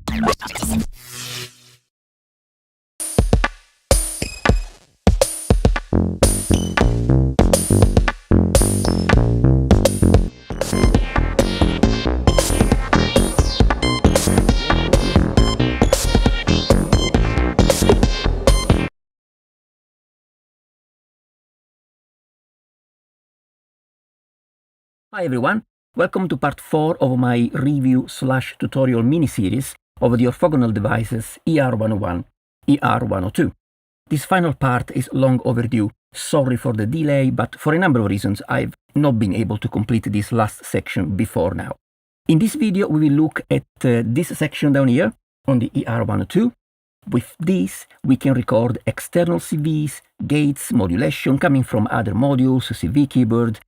Hi everyone, welcome to part 4 of my review/tutorial mini-series of the Orthogonal Devices ER-101, ER-102. This final part is long overdue. Sorry for the delay, but for a number of reasons I've not been able to complete this last section before now. In this video we will look at this section down here on the ER-102. With this we can record external CVs, gates, modulation coming from other modules, CV keyboard.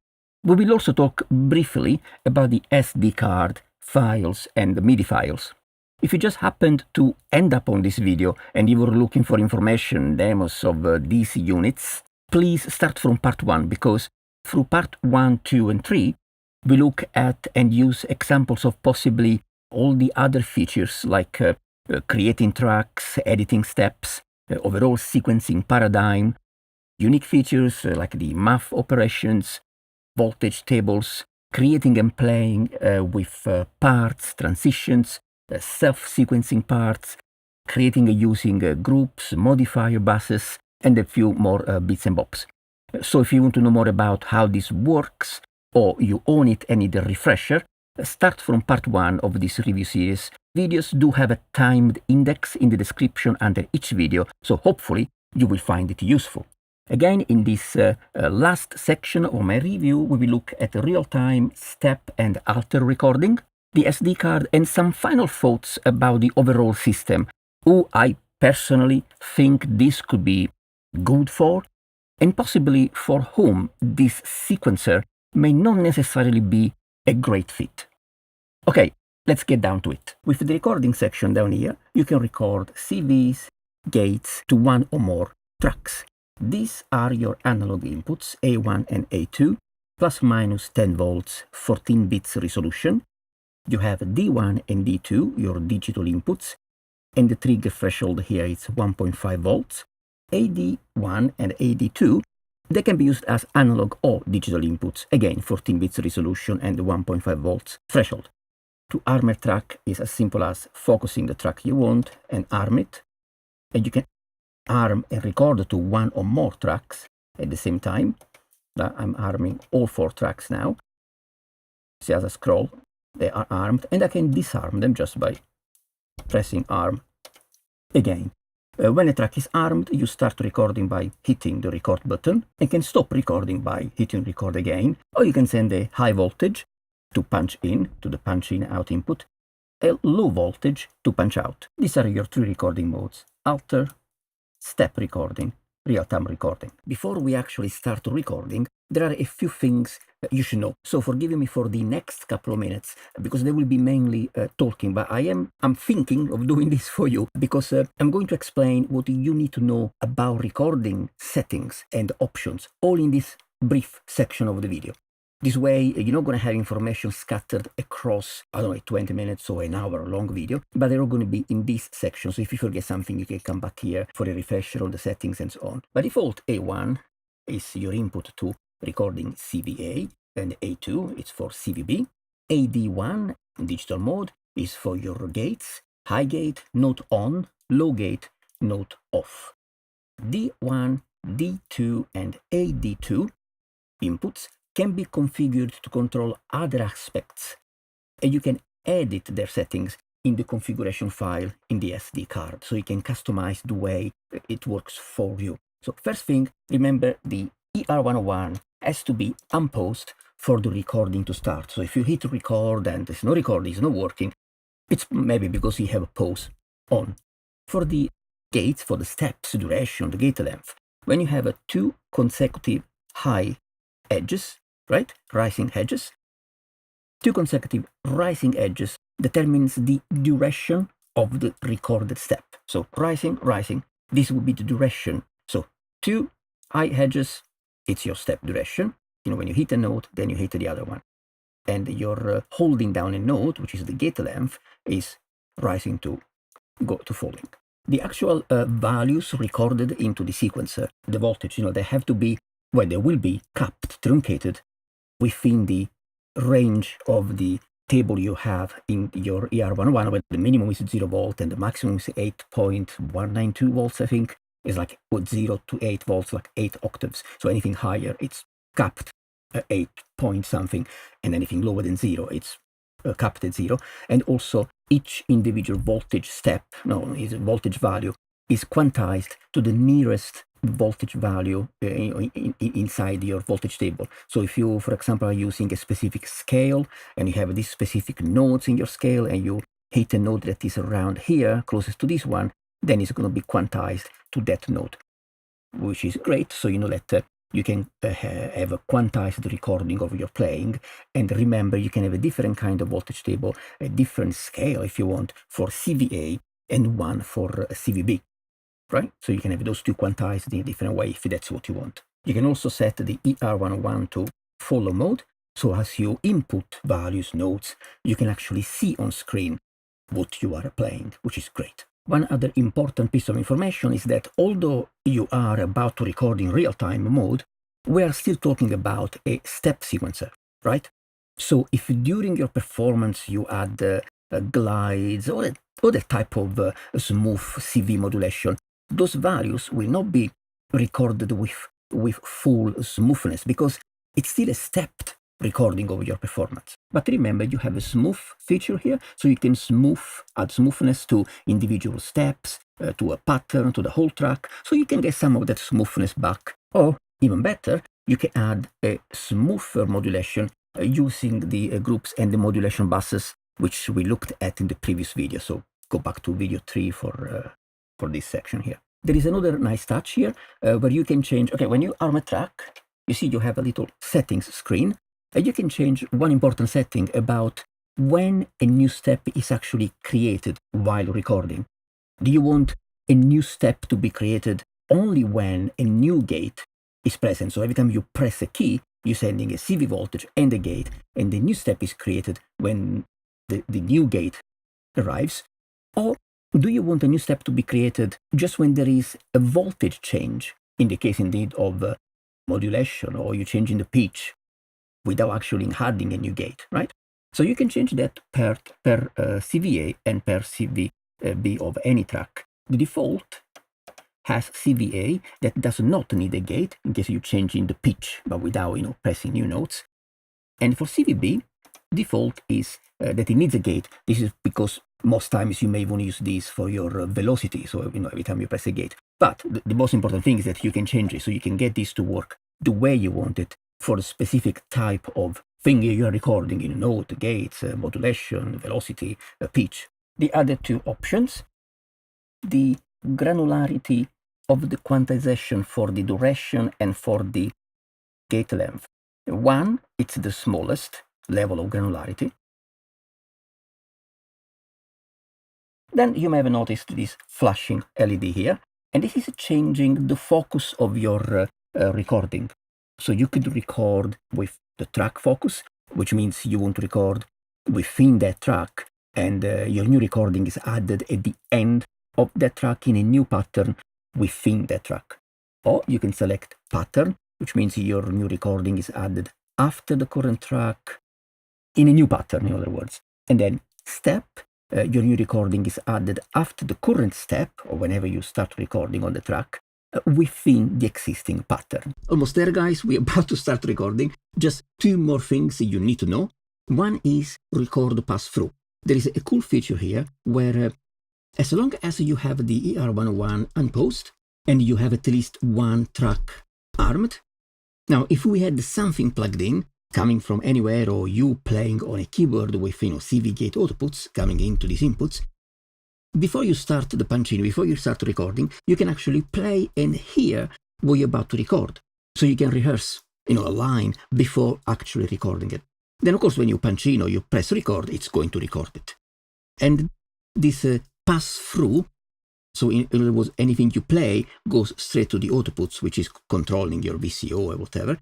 We will also talk briefly about the SD card, files and MIDI files. If you just happened to end up on this video and you were looking for information, demos of these units, please start from part 1, because through part 1, 2 and 3 we look at and use examples of possibly all the other features like creating tracks, editing steps, overall sequencing paradigm, unique features like the math operations, voltage tables, creating and playing with parts, transitions, self-sequencing parts, creating and using groups, modifier buses, and a few more bits and bobs. So if you want to know more about how this works, or you own it and need a refresher, start from part 1 of this review series. Videos do have a timed index in the description under each video, so hopefully you will find it useful. Again, in this last section of my review, we will look at real-time step and alter recording, the SD card, and some final thoughts about the overall system, who I personally think this could be good for, and possibly for whom this sequencer may not necessarily be a great fit. Okay, let's get down to it. With the recording section down here, you can record CVs, gates to one or more tracks. These are your analog inputs, A1 and A2, plus minus 10 volts, 14 bits resolution. You have D1 and D2, your digital inputs, and the trigger threshold here is 1.5 volts. AD1 and AD2, they can be used as analog or digital inputs, again 14 bits resolution and 1.5 volts threshold. To arm a track is as simple as focusing the track you want and arm it, and you can arm and record to one or more tracks at the same time. I'm arming all 4 tracks now. See, as I scroll, they are armed, and I can disarm them just by pressing arm again. When a track is armed, you start recording by hitting the record button, and can stop recording by hitting record again, or you can send a high voltage to punch in to the punch in out input, a low voltage to punch out. These are your 3 recording modes: alter, step recording, real-time recording. Before we actually start recording, there are a few things that you should know. So forgive me for the next couple of minutes, because they will be mainly talking, but I'm thinking of doing this for you, because I'm going to explain what you need to know about recording settings and options, all in this brief section of the video. This way, you're not going to have information scattered across, I don't know, 20 minutes or an hour long video, but they're all going to be in this section. So if you forget something, you can come back here for a refresher on the settings and so on. By default, A1 is your input to recording CVA, and A2 is for CVB. AD1, digital mode, is for your gates, high gate, note on, low gate, note off. D1, D2, and AD2 inputs can be configured to control other aspects, and you can edit their settings in the configuration file in the SD card, so you can customize the way it works for you. So first thing, remember the ER-101 has to be unpaused for the recording to start. So if you hit record and there's no recording, it's not working, it's maybe because you have a pause on. For the gates, for the steps, duration, the gate length, when you have 2 consecutive high edges, right, rising edges, 2 consecutive rising edges determines the duration of the recorded step. So rising, rising, this will be the duration. So 2 high edges, it's your step duration. You know, when you hit a note, then you hit the other one. And your holding down a note, which is the gate length, is rising to go to falling. The actual values recorded into the sequencer, the voltage, they have to be, well, they will be capped, truncated within the range of the table you have in your ER-101, where the minimum is 0 volt and the maximum is 8.192 volts, I think. Is like 0 to 8 volts, like 8 octaves. So anything higher, it's capped 8 point something, and anything lower than 0, it's capped at 0. And also each individual voltage step, voltage value, is quantized to the nearest voltage value inside your voltage table. So if you, for example, are using a specific scale and you have these specific nodes in your scale and you hit a node that is around here, closest to this one, then it's going to be quantized to that node, which is great. So you know that you can have a quantized recording of your playing. And remember, you can have a different kind of voltage table, a different scale if you want, for CVA and one for CVB, right? So you can have those two quantized in a different way if that's what you want. You can also set the ER-101 to follow mode. So as you input various nodes, you can actually see on screen what you are playing, which is great. One other important piece of information is that although you are about to record in real-time mode, we are still talking about a step sequencer, right? So if during your performance you add glides or other type of smooth CV modulation, those values will not be recorded with full smoothness because it's still a stepped recording of your performance. But remember, you have a smooth feature here, so you can add smoothness to individual steps, to a pattern, to the whole track, so you can get some of that smoothness back. Or, even better, you can add a smoother modulation using the groups and the modulation buses, which we looked at in the previous video. So go back to video 3 for this section here. There is another nice touch here where you can change, when you arm a track, you see you have a little settings screen. You can change one important setting about when a new step is actually created while recording. Do you want a new step to be created only when a new gate is present? So every time you press a key, you're sending a CV voltage and a gate, and the new step is created when the new gate arrives. Or do you want a new step to be created just when there is a voltage change, in the case indeed of modulation, or you're changing the pitch without actually adding a new gate, right? So you can change that per CVA and per CVB of any track. The default has CVA that does not need a gate in case you're changing the pitch, but without pressing new notes. And for CVB, default is that it needs a gate. This is because most times you may want to use this for your velocity, so every time you press a gate. But the most important thing is that you can change it, so you can get this to work the way you want it for a specific type of thing you are recording, note, gates, modulation, velocity, pitch. The other two options, the granularity of the quantization for the duration and for the gate length. One, it's the smallest level of granularity. Then you may have noticed this flashing LED here, and this is changing the focus of your recording. So you could record with the track focus, which means you want to record within that track, and your new recording is added at the end of that track in a new pattern within that track. Or you can select pattern, which means your new recording is added after the current track in a new pattern, in other words. And then step, your new recording is added after the current step, or whenever you start recording on the track, within the existing pattern. Almost there, guys. We're about to start recording. Just two more things you need to know. One is record pass-through. There is a cool feature here where as long as you have the ER-101 unpaused and you have at least one track armed. Now, if we had something plugged in, coming from anywhere, or you playing on a keyboard with CV gate outputs coming into these inputs, before you start the punching, before you start recording, you can actually play and hear what you're about to record. So you can rehearse, a line before actually recording it. Then, of course, when you punch in or you press record, it's going to record it. And this pass-through, so in other words, anything you play goes straight to the outputs, which is controlling your VCO or whatever.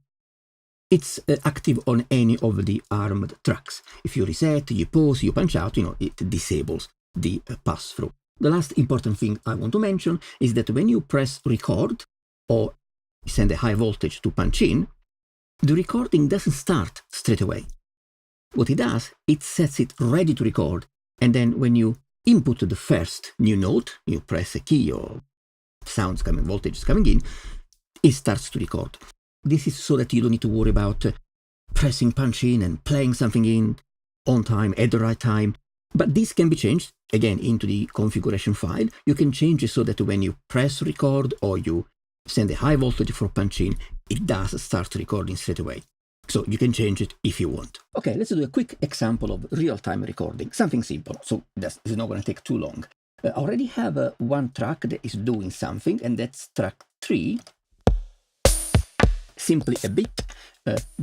It's active on any of the armed tracks. If you reset, you pause, you punch out, it disables the pass-through. The last important thing I want to mention is that when you press record or send a high voltage to punch in, the recording doesn't start straight away. What it does, it sets it ready to record, and then when you input the first new note, you press a key or sounds coming, voltage is coming in, it starts to record. This is so that you don't need to worry about pressing punch in and playing something in on time, at the right time. But this can be changed, again, into the configuration file. You can change it so that when you press record or you send a high voltage for punch in, it does start recording straight away. So you can change it if you want. Okay, let's do a quick example of real-time recording, something simple. So this is not going to take too long. I already have one track that is doing something, and that's track 3. Simply a bit.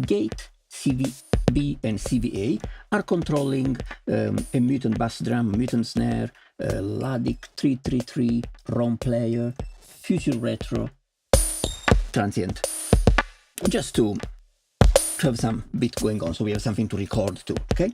Gate, CVB and CVA are controlling a mutant bass drum, mutant snare, Ladic 333, ROM player, future retro, transient. Just to have some bit going on, so we have something to record to, okay?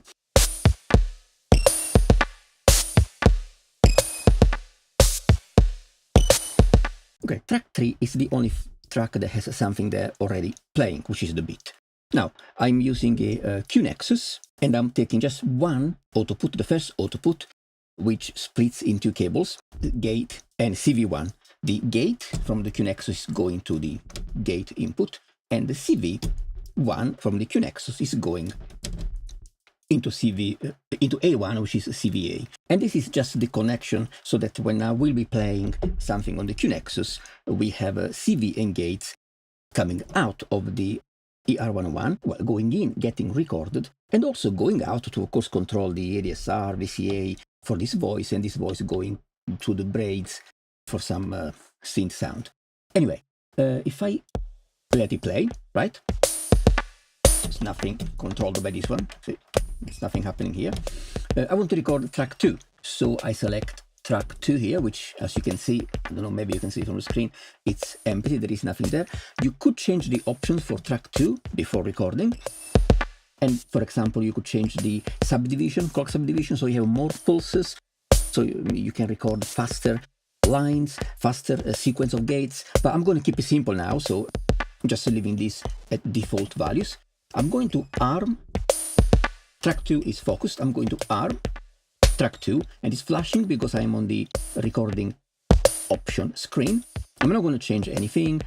Okay, track 3 is the only track that has something there already playing, which is the beat. Now, I'm using a Q-Nexus, and I'm taking just one output, the first output, which splits into cables, the gate and CV1. The gate from the Q-Nexus is going to the gate input, and the CV1 from the Q-Nexus is going into A1, which is CVA. And this is just the connection so that when I will be playing something on the Q-Nexus, we have a CV and gates coming out of the ER-101, well, going in, getting recorded, and also going out to, of course, control the ADSR, VCA for this voice, and this voice going to the braids for some synth sound. Anyway, if I let it play, right? There's nothing controlled by this one. See, there's nothing happening here. I want to record track 2, so I select track 2 here, which, as you can see, I don't know, maybe you can see it on the screen, it's empty, there is nothing there. You could change the options for track 2 before recording. And for example, you could change the subdivision, clock subdivision, so you have more pulses, so you can record faster lines, faster sequence of gates. But I'm going to keep it simple now, so I'm just leaving this at default values. I'm going to arm, track 2 is focused, I'm going to arm track 2, and it's flashing because I'm on the recording option screen. I'm not going to change anything.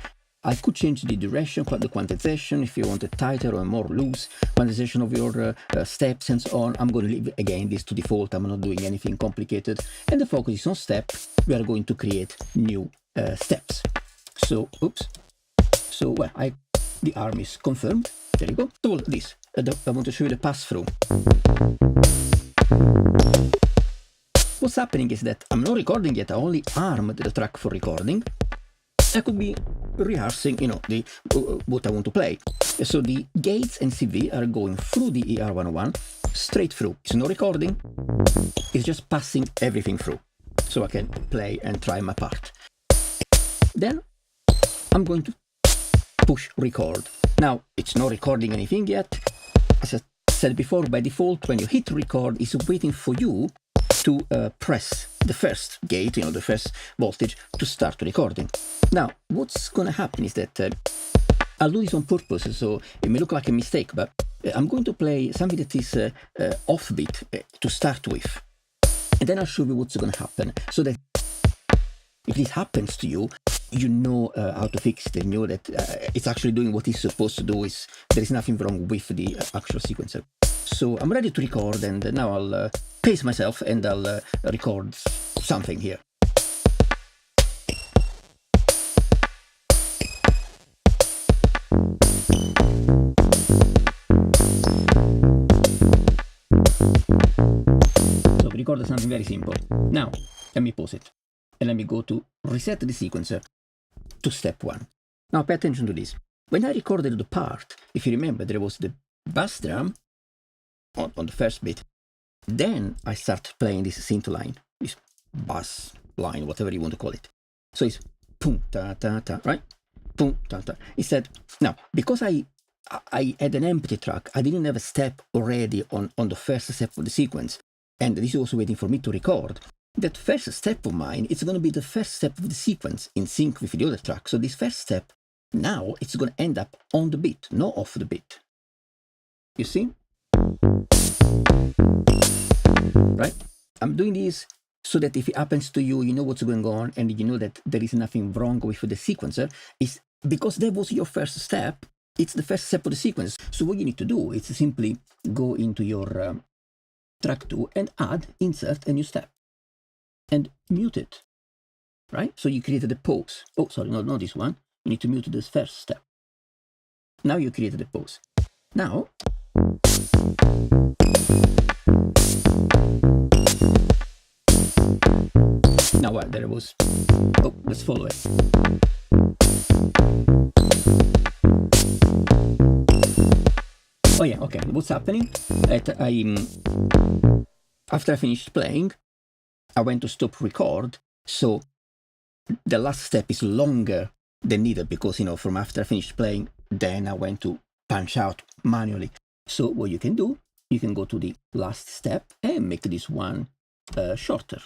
I could change the duration, the quantization, if you want a tighter or more loose quantization of your steps and so on. I'm going to leave, again, this to default. I'm not doing anything complicated. And the focus is on step. We are going to create new steps. So, oops. So, well, the arm is confirmed. There you go. So this, I want to show you the pass-through. What's happening is that I'm not recording yet. I only armed the track for recording. I could be rehearsing, you know, what I want to play. So the gates and CV are going through the ER-101 straight through. It's no recording. It's just passing everything through, so I can play and try my part. Then I'm going to push record. Now it's not recording anything yet. As I said before, by default, when you hit record, it's waiting for you to press the first gate, you know, the first voltage, to start recording. Now, what's going to happen is that I'll do this on purpose, so it may look like a mistake, but I'm going to play something that is offbeat to start with. And then I'll show you what's going to happen, so that if this happens to you, you know how to fix it, and you know that it's actually doing what it's supposed to do. There is nothing wrong with the actual sequencer. So I'm ready to record, and now I'll pace myself and I'll record something here. So we recorded something very simple. Now let me pause it and let me go to reset the sequencer to step 1. Now pay attention to this. When I recorded the part, if you remember, there was the bass drum on the first bit. Then I start playing this synth line, this bass line, whatever you want to call it. So it's Punh, ta ta ta, right? Punh, ta ta. Instead, now, because I had an empty track, I didn't have a step already on the first step of the sequence, and this is also waiting for me to record. that first step of mine, it's going to be the first step of the sequence in sync with the other track. So this first step, now it's going to end up on the bit, not off the bit. You see? Right? I'm doing this so that if it happens to you, you know what's going on, and you know that there is nothing wrong with the sequencer. Is because that was your first step. It's the first step of the sequence. So what you need to do is simply go into your track 2 and insert a new step and mute it. Right? So you created a pause. Oh, sorry, no, not this one. You need to mute this first step. Now you created a pause. Now, well, there it was. Oh, let's follow it. Oh yeah, okay. What's happening? After I finished playing, I went to stop record. So the last step is longer than needed because, from after I finished playing, then I went to punch out manually. So what you can do, you can go to the last step and make this one shorter.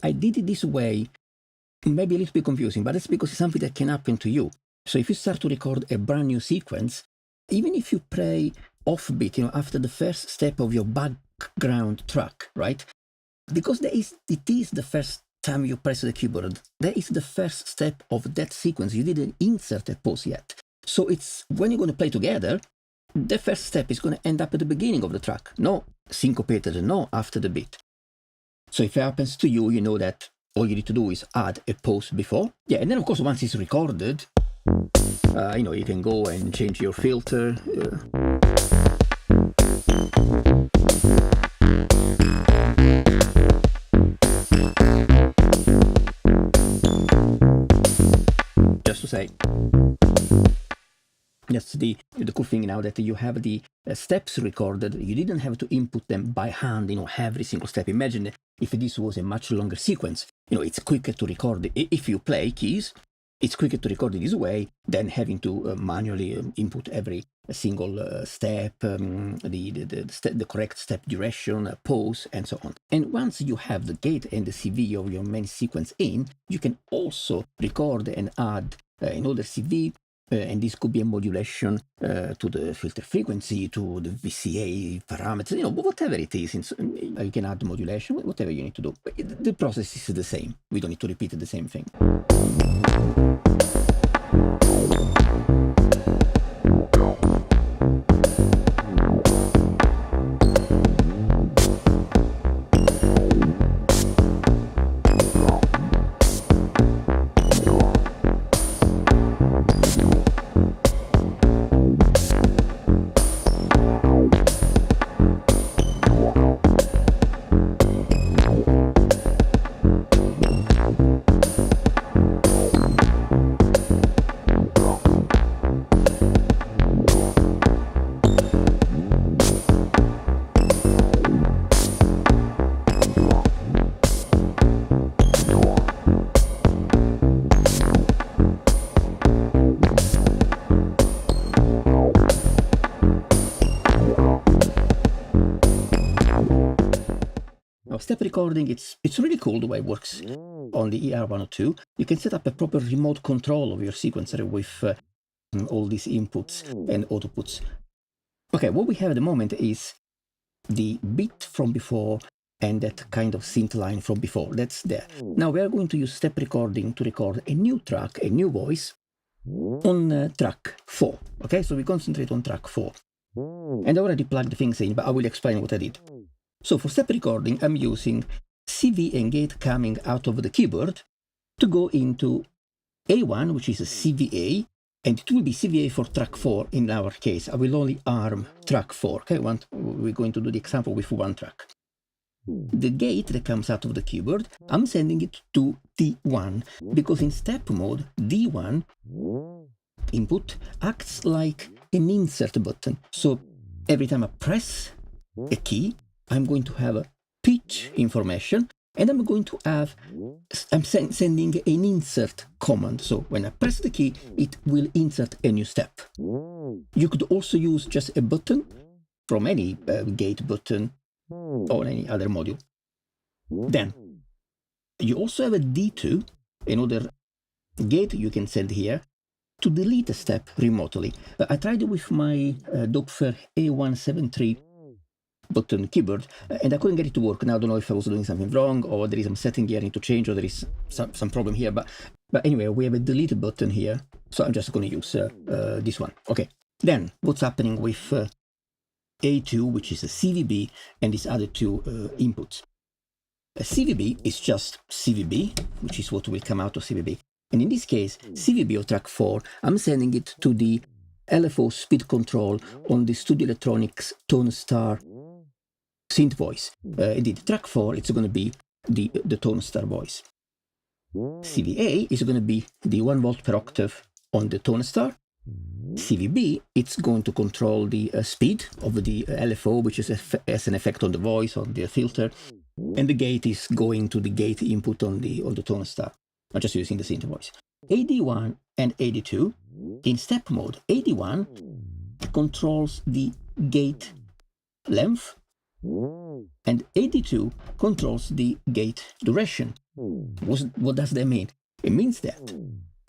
I did it this way, maybe a little bit confusing, but that's because it's something that can happen to you. So if you start to record a brand new sequence, even if you play offbeat, after the first step of your background track, right? Because it is the first time you press the keyboard, that is the first step of that sequence. You didn't insert a pause yet. So it's when you're going to play together, the first step is going to end up at the beginning of the track, no syncopated, no after the beat. So if it happens to you, you know that all you need to do is add a pause before. Yeah, and then of course once it's recorded, you can go and change your filter. Just to say, that's the cool thing now that you have the steps recorded. You didn't have to input them by hand, every single step. Imagine if this was a much longer sequence. It's quicker to record. If you play keys, it's quicker to record it this way than having to manually input every single step, the correct step duration, pause, and so on. And once you have the gate and the CV of your main sequence in, you can also record and add another CV. And this could be a modulation to the filter frequency, to the VCA parameters, whatever it is. You can add modulation, whatever you need to do. But the process is the same. We don't need to repeat the same thing. Step recording, it's really cool the way it works on the ER-102. You can set up a proper remote control of your sequencer with all these inputs and outputs. Okay, what we have at the moment is the bit from before and that kind of synth line from before. That's there. Now we are going to use step recording to record a new track, a new voice on track 4. Okay, so we concentrate on track 4. And I already plugged the things in, but I will explain what I did. So for step recording, I'm using CV and gate coming out of the keyboard to go into A1, which is a CVA, and it will be CVA for track 4 in our case. I will only arm track 4. Okay, we're going to do the example with one track. The gate that comes out of the keyboard, I'm sending it to D1, because in step mode, D1 input acts like an insert button. So every time I press a key, I'm going to have a pitch information, and I'm going to have, sending an insert command. So when I press the key, it will insert a new step. You could also use just a button from any gate button or any other module. Then you also have a D2, another gate you can send here to delete a step remotely. I tried it with my Doppler A173 button keyboard, and I couldn't get it to work. Now I don't know if I was doing something wrong, or there is some setting here I need to change, or there is some problem here. But anyway, we have a delete button here, so I'm just going to use this one. Okay. Then what's happening with A2, which is a CVB, and these other two inputs? A CVB is just CVB, which is what will come out of CVB. And in this case, CVB of track 4, I'm sending it to the LFO speed control on the Studio Electronics Tone Star synth voice. Indeed, track 4, it's going to be the Tone Star voice. CVA is going to be the 1 volt per octave on the Tone Star. CVB, it's going to control the speed of the LFO, which has an effect on the voice, on the filter. And the gate is going to the gate input on the Tone Star. I'm just using the synth voice. AD1 and AD2, in step mode, AD1 controls the gate length, and AD2 controls the gate duration. What does that mean? It means that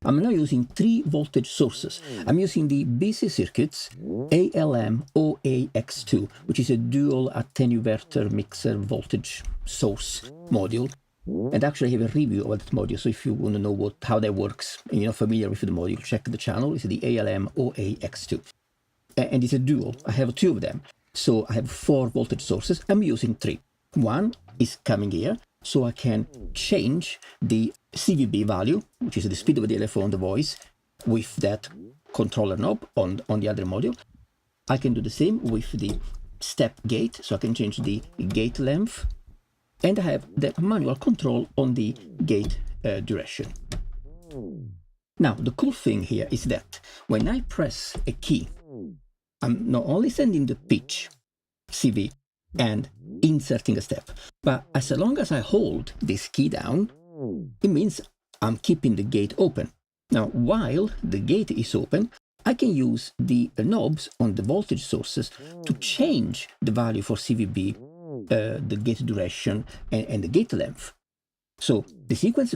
I'm now using 3 voltage sources. I'm using the BC Circuits ALM-OAX2, which is a dual attenuator mixer voltage source module. And actually I have a review of that module, so if you want to know how that works and you're not familiar with the module, check the channel. It's the ALM-OAX2. And it's a dual. I have 2 of them. So I have 4 voltage sources. I'm using 3. One is coming here, so I can change the CVB value, which is the speed of the LFO on the voice, with that controller knob on the other module. I can do the same with the step gate, so I can change the gate length, and I have the manual control on the gate duration. Now, the cool thing here is that when I press a key, I'm not only sending the pitch, CV, and inserting a step, but as long as I hold this key down, it means I'm keeping the gate open. Now, while the gate is open, I can use the knobs on the voltage sources to change the value for CVB, the gate duration, and the gate length. So the sequence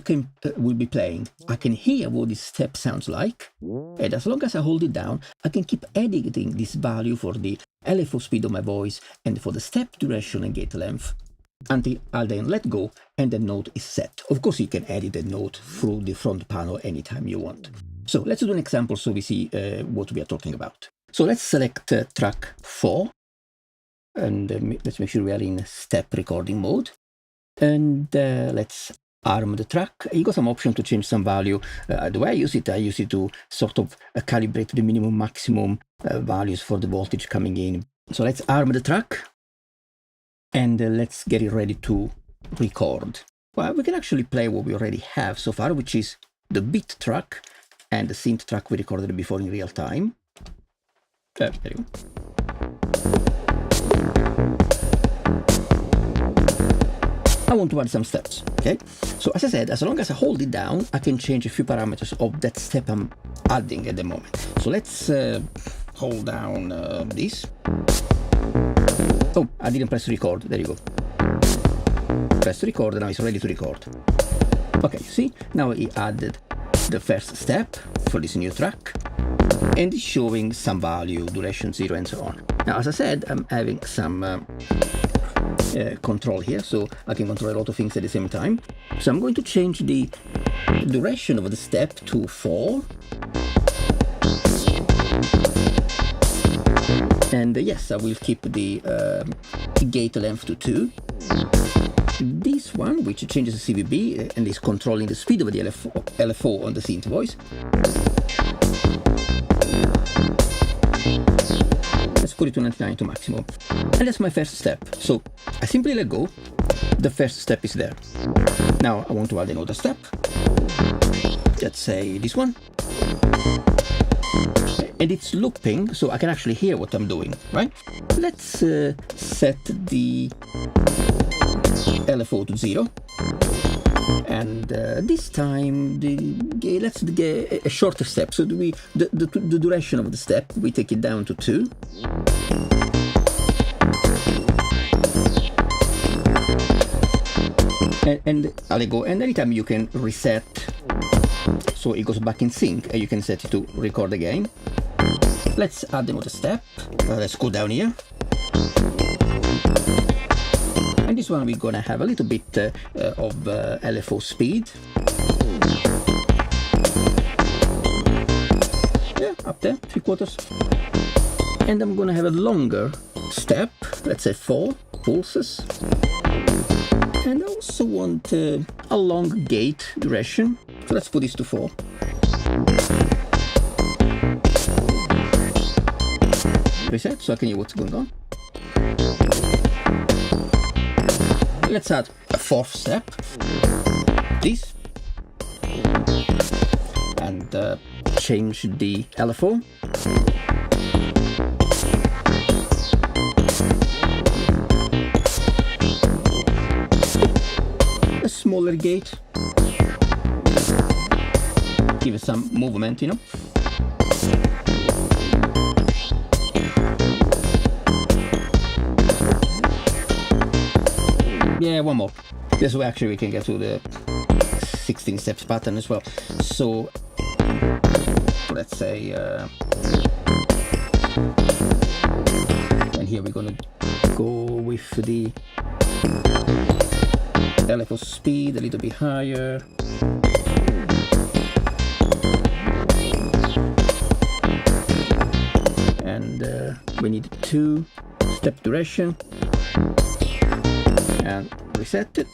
will be playing. I can hear what this step sounds like, and as long as I hold it down, I can keep editing this value for the LFO speed of my voice and for the step duration and gate length until I'll then let go and the note is set. Of course, you can edit the note through the front panel anytime you want. So let's do an example so we see what we are talking about. So let's select track 4, and let's make sure we are in step recording mode. And let's arm the track. You got some option to change some value. The way I use it to sort of calibrate the minimum maximum values for the voltage coming in. So let's arm the track, and let's get it ready to record. Well, we can actually play what we already have so far, which is the beat track and the synth track we recorded before in real time. There you go. I want to add some steps, okay? So as I said, as long as I hold it down, I can change a few parameters of that step I'm adding at the moment. So let's hold down this. Oh, I didn't press record. There you go. Press record, and now it's ready to record. Okay, you see? Now he added the first step for this new track, and it's showing some value, duration 0, and so on. Now, as I said, I'm having some control here, so I can control a lot of things at the same time. So I'm going to change the duration of the step to 4. And yes, I will keep the gate length to 2. This one, which changes the CVB and is controlling the speed of the LFO on the synth voice. Let's put it to 99 to maximum. And that's my first step. So I simply let go. The first step is there. Now I want to add another step. Let's say this one. And it's looping, so I can actually hear what I'm doing, right? Let's set the LFO to 0. And this time, let's get a shorter step. So the duration of the step, we take it down to 2. And I'll let go. And anytime you can reset, so it goes back in sync, and you can set it to record again. Let's add another step. Let's go down here. And this one we're gonna have a little bit of LFO speed. Yeah, up there, 3/4. And I'm gonna have a longer step, let's say 4 pulses. And I also want a long gate duration, so let's put this to 4. Reset, so I can hear what's going on. Let's add a 4th step, this, and change the LFO. A smaller gate, give it some movement, you know. Yeah, one more. This way actually we can get to the 16 steps pattern as well. So let's say, and here we're gonna go with the LFO speed a little bit higher. And we need 2 step duration. And reset it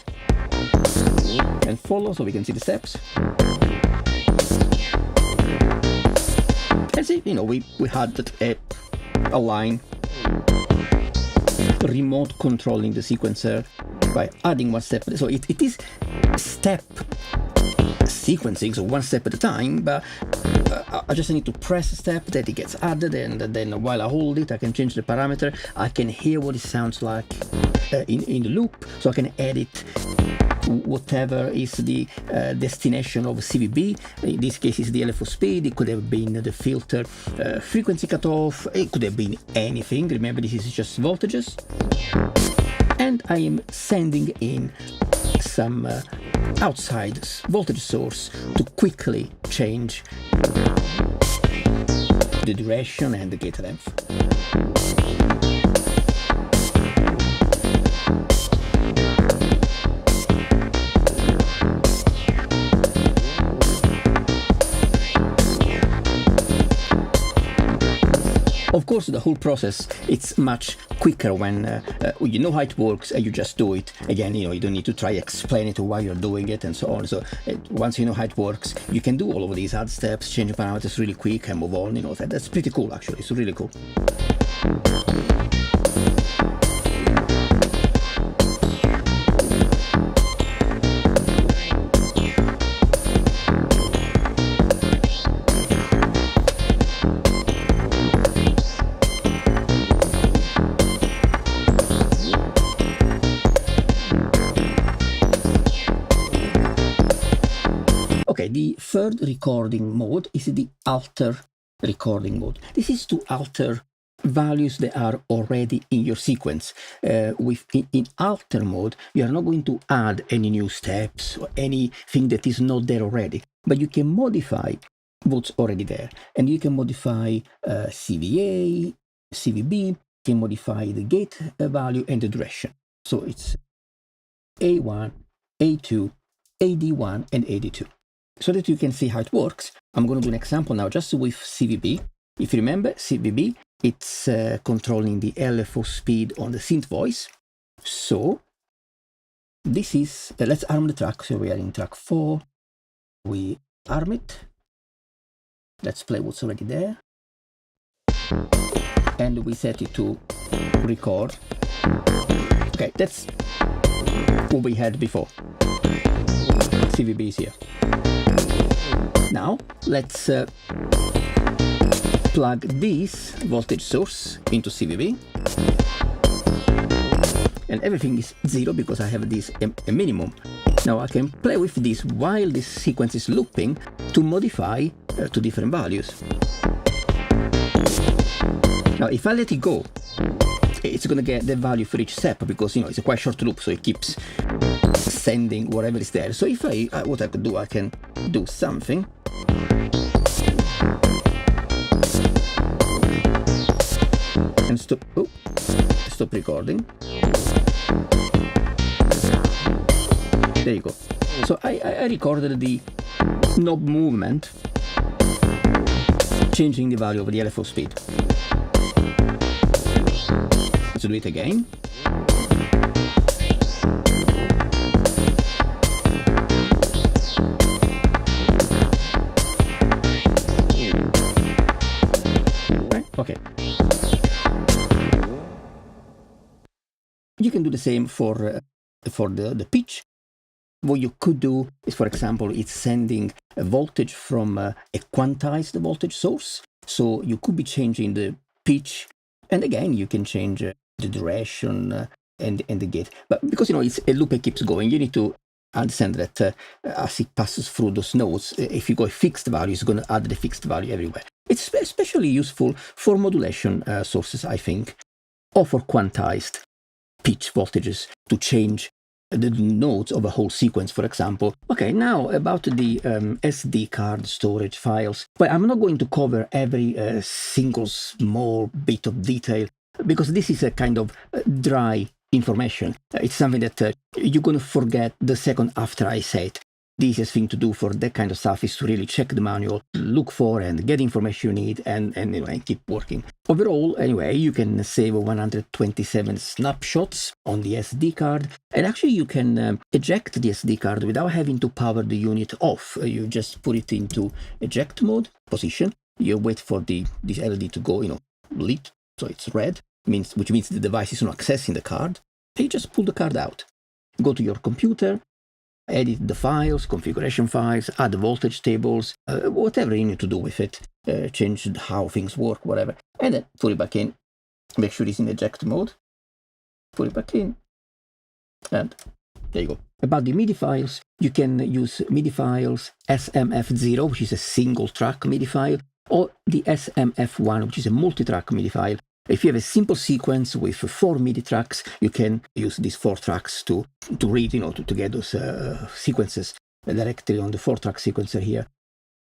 and follow so we can see the steps. And see, you know, we had a line remote controlling the sequencer by adding 1 step. So it is step sequencing, so 1 step at a time, but I just need to press a step that it gets added, and then while I hold it I can change the parameter. I can hear what it sounds like in the loop, so I can edit whatever is the destination of CVB. In this case is the LFO speed, it could have been the filter frequency cutoff, it could have been anything. Remember, this is just voltages. And I am sending in some outside voltage source to quickly change the duration and the gate length. Of course, the whole process, it's much quicker when you know how it works and you just do it. Again, you know, you don't need to try explain it to why you're doing it and so on. So once you know how it works, you can do all of these add steps, change parameters really quick and move on. You know, that's pretty cool actually. It's really cool. Okay, the third recording mode is the alter recording mode. This is to alter values that are already in your sequence. In alter mode, you are not going to add any new steps or anything that is not there already, but you can modify what's already there. And you can modify CVA, CVB, you can modify the gate value and the duration. So it's A1, A2, AD1, and AD2. So that you can see how it works, I'm going to do an example now just with CVB. If you remember, CVB, it's controlling the LFO speed on the synth voice. So this is, let's arm the track. So we are in track 4. We arm it. Let's play what's already there. And we set it to record. Okay, that's what we had before. CVB is here. Now let's plug this voltage source into CVV, and everything is 0 because I have this a minimum. Now I can play with this while this sequence is looping to modify to different values. Now if I let it go, it's going to get the value for each step because, you know, it's a quite short loop, so it keeps sending whatever is there. So if what I could do, I can do something. And stop recording. There you go. So I recorded the knob movement, changing the value of the LFO speed. Let's do it again. Right? Okay. You can do the same for the pitch. What you could do is, for example, it's sending a voltage from a quantized voltage source. So you could be changing the pitch, and again, you can change the duration and the gate. But because, you know, it's a loop that keeps going, you need to understand that as it passes through those nodes, if you go a fixed value, it's going to add the fixed value everywhere. It's especially useful for modulation sources, I think, or for quantized pitch voltages to change the nodes of a whole sequence, for example. Okay, now about the SD card storage files. Well, I'm not going to cover every single small bit of detail because this is a kind of dry information. It's something that you're going to forget the second after I say it. The easiest thing to do for that kind of stuff is to really check the manual, look for and get information you need, and anyway, keep working. Overall, anyway, you can save 127 snapshots on the SD card, and actually you can eject the SD card without having to power the unit off. You just put it into eject mode position. You wait for this LED to go, you know, lit, so it's red, which means the device is not accessing the card. And you just pull the card out. Go to your computer, edit the files, configuration files, add the voltage tables, whatever you need to do with it, change how things work, whatever, and then put it back in. Make sure it's in eject mode, put it back in, and there you go. About the MIDI files, you can use MIDI files SMF0, which is a single track MIDI file, or the SMF1, which is a multi-track MIDI file. If you have a simple sequence with 4 MIDI tracks, you can use these 4 tracks to read, you know, to get those sequences directly on the 4-track sequencer here.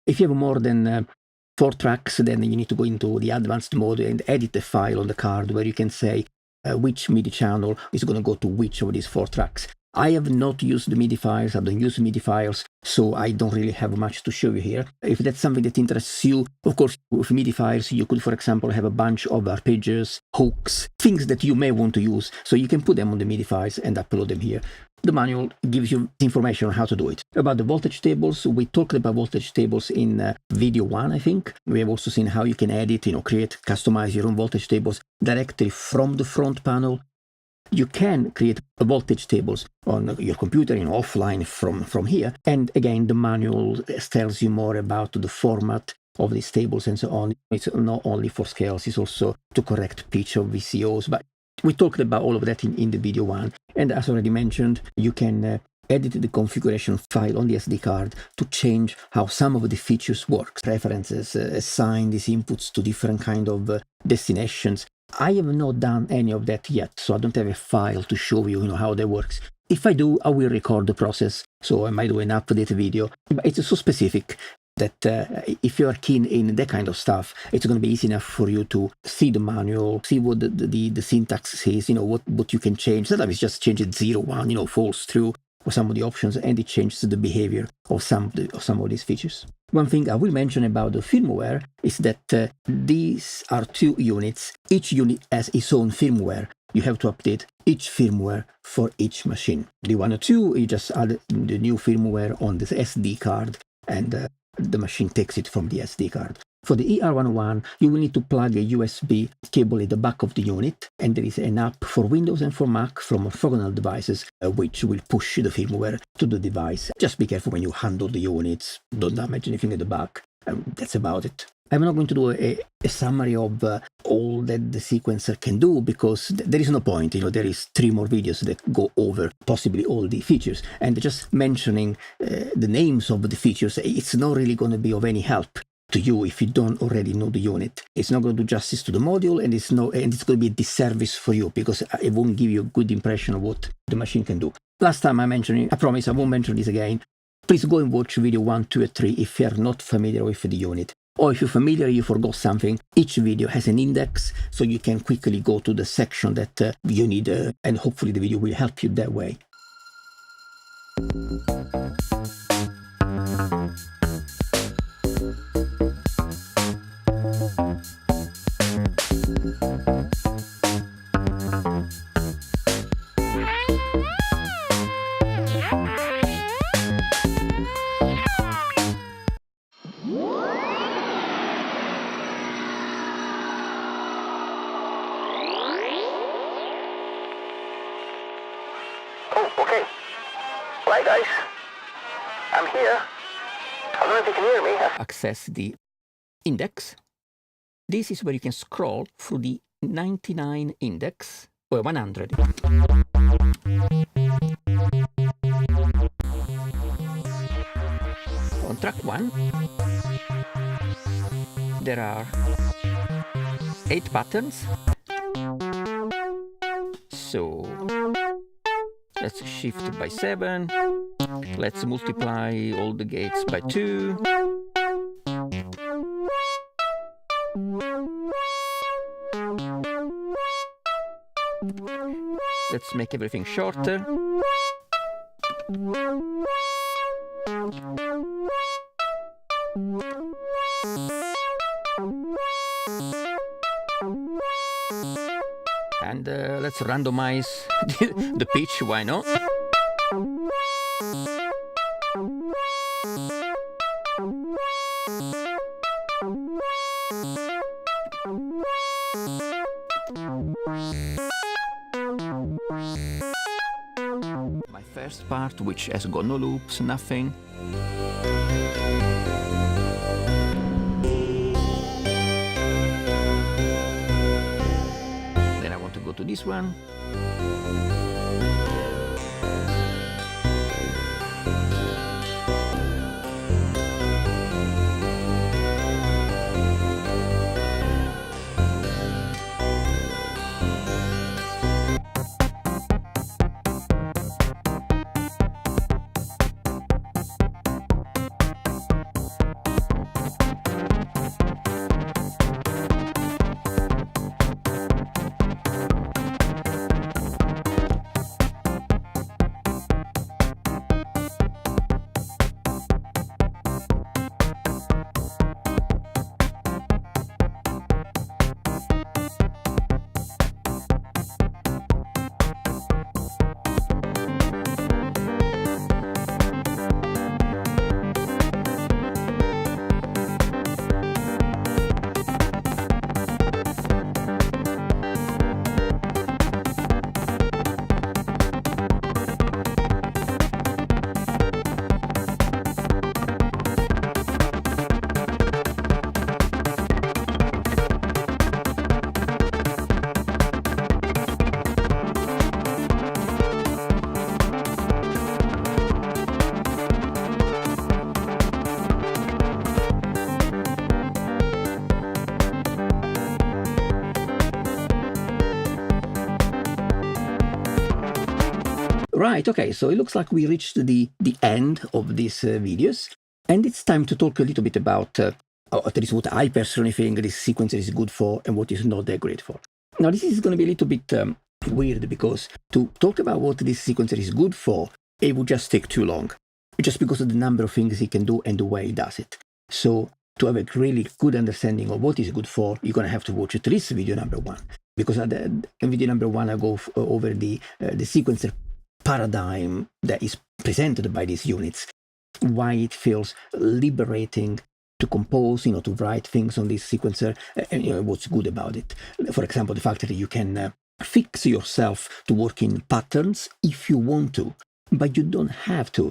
If you have more than 4 tracks, then you need to go into the advanced mode and edit the file on the card where you can say which MIDI channel is going to go to which of these 4 tracks. I have not used the MIDI files, I don't use MIDI files, so I don't really have much to show you here. If that's something that interests you, of course, with MIDI files, you could, for example, have a bunch of arpeggios, hooks, things that you may want to use, so you can put them on the MIDI files and upload them here. The manual gives you information on how to do it. About the voltage tables, we talked about voltage tables in video 1, I think. We have also seen how you can edit, you know, create, customize your own voltage tables directly from the front panel. You can create voltage tables on your computer, you know, offline from here. And again, the manual tells you more about the format of these tables and so on. It's not only for scales, it's also to correct pitch of VCOs. But we talked about all of that in the video 1. And as already mentioned, you can edit the configuration file on the SD card to change how some of the features work. Preferences, assign these inputs to different kind of destinations. I have not done any of that yet, so I don't have a file to show you, how that works. If I do, I will record the process, so I might do an update video. But it's so specific that if you are keen in that kind of stuff, it's going to be easy enough for you to see the manual, see what the syntax says, what you can change. Sometimes it's just change it 0, 1, false true, or some of the options, and it changes the behavior of some of these features. One thing I will mention about the firmware is that these are 2 units. Each unit has its own firmware. You have to update each firmware for each machine. The 102, you just add the new firmware on this SD card, and the machine takes it from the SD card. For the ER-101, you will need to plug a USB cable at the back of the unit, and there is an app for Windows and for Mac from Orthogonal Devices, which will push the firmware to the device. Just be careful when you handle the units, don't damage anything at the back. That's about it. I'm not going to do a summary of all that the sequencer can do, because there is no point. There is 3 more videos that go over possibly all the features, and just mentioning the names of the features, it's not really going to be of any help to you if you don't already know the unit. It's not going to do justice to the module, and it's going to be a disservice for you, because it won't give you a good impression of what the machine can do. Last time I mentioned it, I promise I won't mention this again. Please go and watch video 1, 2, and 3 if you are not familiar with the unit. Or if you're familiar, you forgot something. Each video has an index, so you can quickly go to the section that you need, and hopefully the video will help you that way. Okay. Hi guys, I'm here. I don't know if you can hear me. Access the index. This is where you can scroll through the 99 index, or 100. On track 1, there are 8 patterns. So let's shift by 7. Let's multiply all the gates by 2. Let's make everything shorter. And let's randomize the pitch, why not? My first part, which has got no loops, nothing. Then I want to go to this one. Right, okay, so it looks like we reached the end of these videos, and it's time to talk a little bit about at least what I personally think this sequencer is good for and what is not that great for. Now, this is going to be a little bit weird, because to talk about what this sequencer is good for, it would just take too long, just because of the number of things it can do and the way it does it. So to have a really good understanding of what it's good for, you're going to have to watch at least video number 1, because at video number 1 I go over the sequencer paradigm that is presented by these units, why it feels liberating to compose, to write things on this sequencer, and what's good about it. For example, the fact that you can fix yourself to work in patterns if you want to, but you don't have to.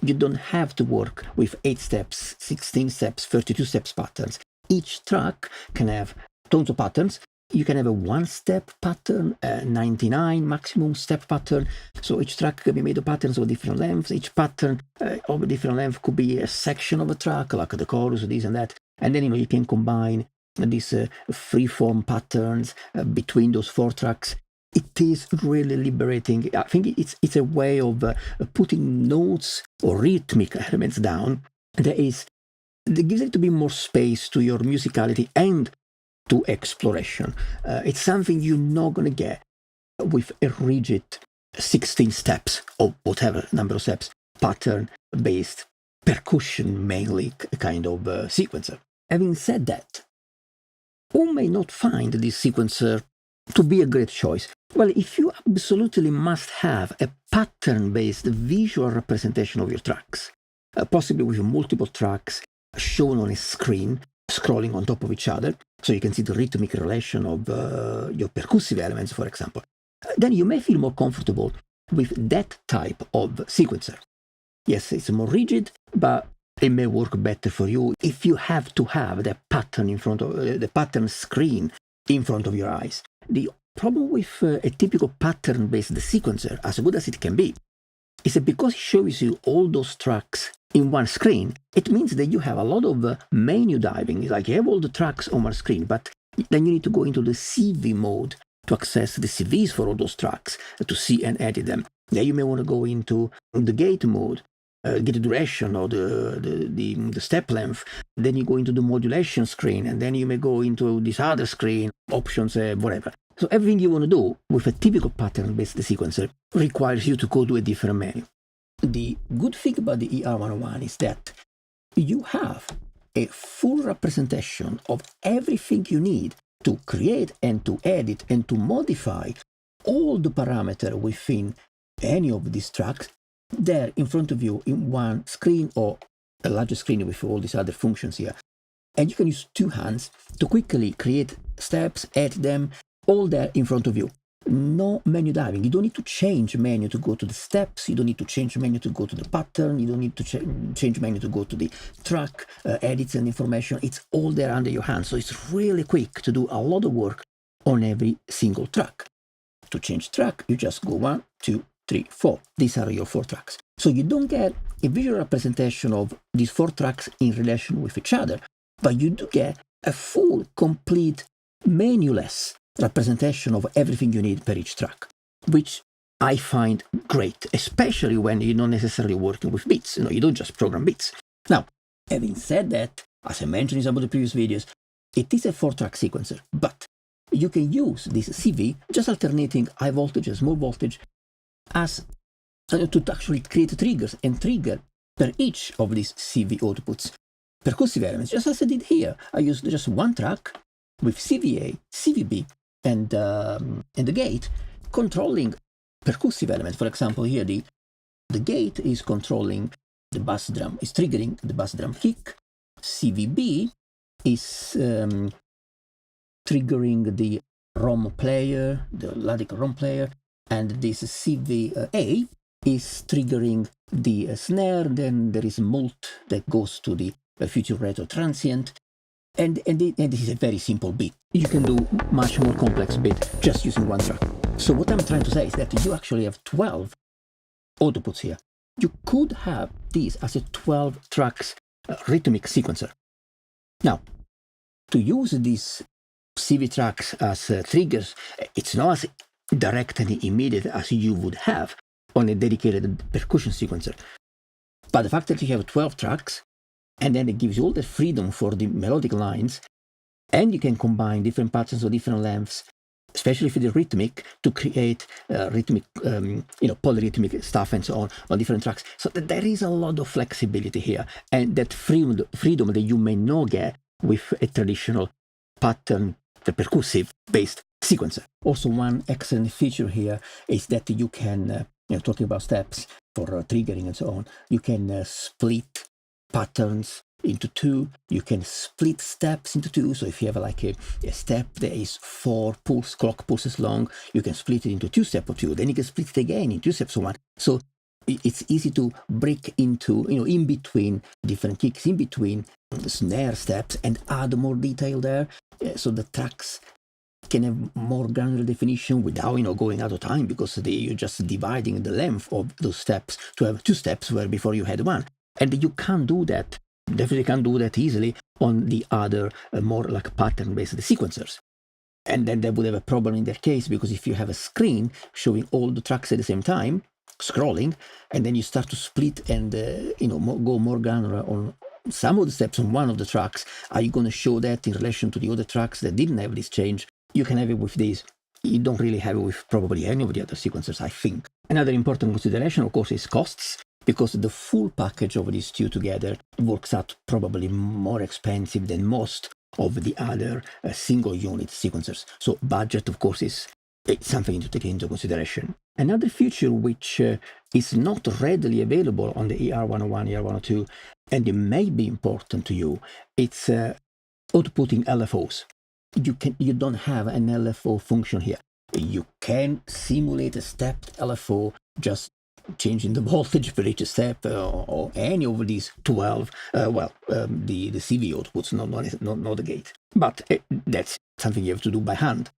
You don't have to work with 8 steps, 16 steps, 32 steps patterns. Each track can have tons of patterns. You can have a 1-step pattern, a 99 maximum step pattern. So each track can be made of patterns of different lengths. Each pattern of a different length could be a section of a track, like the chorus, this and that. And then, you can combine these free-form patterns between those 4 tracks. It is really liberating. I think it's a way of putting notes or rhythmic elements down that gives it to be more space to your musicality and to exploration. It's something you're not going to get with a rigid 16 steps or whatever number of steps pattern-based percussion mainly kind of sequencer. Having said that, who may not find this sequencer to be a great choice? Well, if you absolutely must have a pattern-based visual representation of your tracks, possibly with multiple tracks shown on a screen, scrolling on top of each other, so you can see the rhythmic relation of your percussive elements, for example, then you may feel more comfortable with that type of sequencer. Yes, it's more rigid, but it may work better for you if you have to have the pattern in front of the pattern screen in front of your eyes. The problem with a typical pattern-based sequencer, as good as it can be, is that because it shows you all those tracks in one screen, it means that you have a lot of menu diving. It's like you have all the tracks on one screen, but then you need to go into the CV mode to access the CVs for all those tracks, to see and edit them. Then you may want to go into the gate mode, get the duration or the step length. Then you go into the modulation screen, and then you may go into this other screen, options, whatever. So everything you want to do with a typical pattern-based sequencer requires you to go to a different menu. The good thing about the ER-101 is that you have a full representation of everything you need to create and to edit and to modify all the parameters within any of these tracks there in front of you in one screen or a larger screen with all these other functions here. And you can use 2 hands to quickly create steps, edit them, all there in front of you. No menu diving. You don't need to change menu to go to the steps. You don't need to change menu to go to the pattern. You don't need to change menu to go to the track, edits and information. It's all there under your hand. So it's really quick to do a lot of work on every single track. To change track, you just go 1, 2, 3, 4. These are your 4 tracks. So you don't get a visual representation of these 4 tracks in relation with each other, but you do get a full, complete, menu-less representation of everything you need per each track, which I find great, especially when you're not necessarily working with beats. You don't just program beats. Now, having said that, as I mentioned in some of the previous videos, it is a 4-track sequencer, but you can use this CV, just alternating high voltage and small voltage, as to actually create triggers and trigger per each of these CV outputs percussive elements, just as I did here. I used just 1 track with CVA, CVB, and the gate controlling percussive elements. For example, here the gate is controlling the bass drum, is triggering the bass drum kick. CVB is triggering the ROM player, the Ladic ROM player, and this CVA is triggering the snare. Then there is mult that goes to the future retro transient. And this is a very simple beat. You can do much more complex beat just using 1 track. So what I'm trying to say is that you actually have 12 outputs here. You could have this as a 12 tracks rhythmic sequencer. Now, to use these CV tracks as triggers, it's not as direct and immediate as you would have on a dedicated percussion sequencer. But the fact that you have 12 tracks, and then it gives you all the freedom for the melodic lines, and you can combine different patterns of different lengths, especially for the rhythmic, to create rhythmic, polyrhythmic stuff and so on different tracks. So there is a lot of flexibility here, and that freedom that you may not get with a traditional pattern, the percussive-based sequencer. Also, one excellent feature here is that you can, talking about steps for triggering and so on, you can split patterns into 2. You can split steps into 2. So if you have like a step that is 4 clock pulses long, you can split it into 2 steps or 2. Then you can split it again into 2 steps or 1. So it's easy to break into, in between different kicks, in between snare steps, and add more detail there, so the tracks can have more granular definition without, going out of time, because you're just dividing the length of those steps to have 2 steps where before you had 1. And you can't do that, definitely can't do that easily on the other more like pattern-based sequencers. And then that would have a problem in that case, because if you have a screen showing all the tracks at the same time, scrolling, and then you start to split and go more granular on some of the steps on one of the tracks, are you going to show that in relation to the other tracks that didn't have this change? You can have it with these. You don't really have it with probably any of the other sequencers, I think. Another important consideration, of course, is costs, because the full package of these two together works out probably more expensive than most of the other single unit sequencers. So budget, of course, is something to take into consideration. Another feature which is not readily available on the ER-101, ER-102, and it may be important to you, it's outputting LFOs. You don't have an LFO function here. You can simulate a stepped LFO, just changing the voltage for each step, or any of these 12, the CV outputs, not the gate. But that's something you have to do by hand.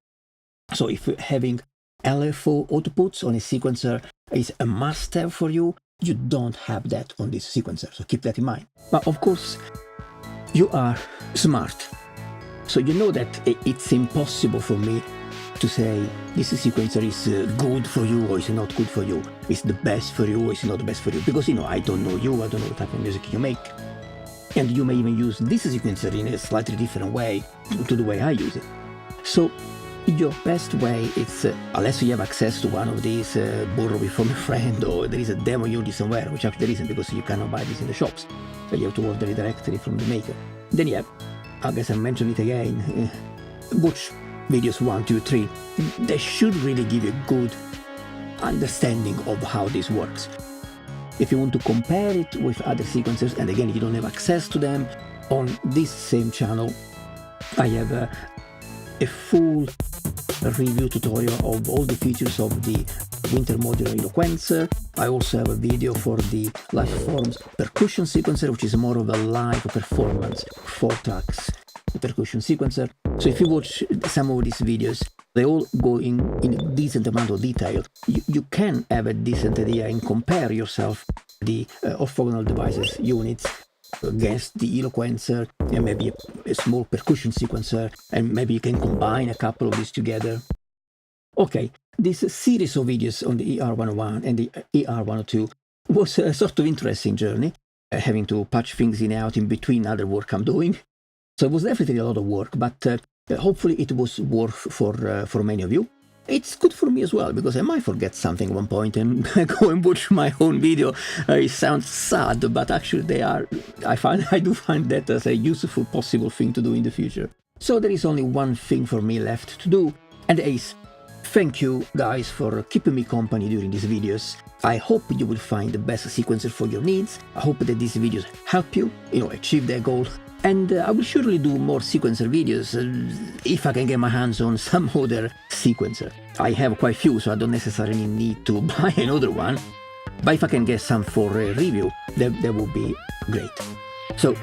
So if having LFO outputs on a sequencer is a must-have for you, you don't have that on this sequencer, so keep that in mind. But of course, you are smart, so you know that it's impossible for me to say this sequencer is good for you or is not good for you, it's the best for you or it's not the best for you, because I don't know you, I don't know the type of music you make, and you may even use this sequencer in a slightly different way to the way I use it. So your best way is, unless you have access to one of these, borrow it from a friend, or there is a demo unit somewhere, which actually there isn't, because you cannot buy this in the shops, so you have to order it directly from the maker. Then I guess I mentioned it again, watch videos 1, 2, 3, they should really give you a good understanding of how this works. If you want to compare it with other sequencers, and again, you don't have access to them, on this same channel, I have a full review tutorial of all the features of the Winter Modular Eloquencer. I also have a video for the Lifeforms Percussion Sequencer, which is more of a live performance, 4 tracks percussion sequencer. So if you watch some of these videos, they all go in a decent amount of detail. You can have a decent idea and compare yourself the Orthogonal Devices units against the Eloquencer, and maybe a small percussion sequencer, and maybe you can combine a couple of these together. Okay, this series of videos on the ER-101 and the ER-102 was a sort of interesting journey, having to patch things in and out in between other work I'm doing. So it was definitely a lot of work, but hopefully it was worth for many of you. It's good for me as well, because I might forget something at one point and go and watch my own video. It sounds sad, but actually I do find that as a useful possible thing to do in the future. So there is only one thing for me left to do, and that is thank you guys for keeping me company during these videos. I hope you will find the best sequencer for your needs. I hope that these videos help you, achieve that goal. And I will surely do more sequencer videos if I can get my hands on some other sequencer. I have quite a few, so I don't necessarily need to buy another one. But if I can get some for a review, that would be great. So,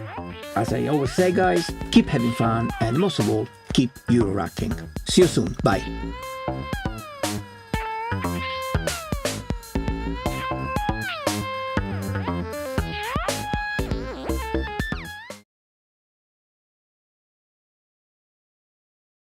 as I always say, guys, keep having fun, and most of all, keep Euroracking. See you soon. Bye.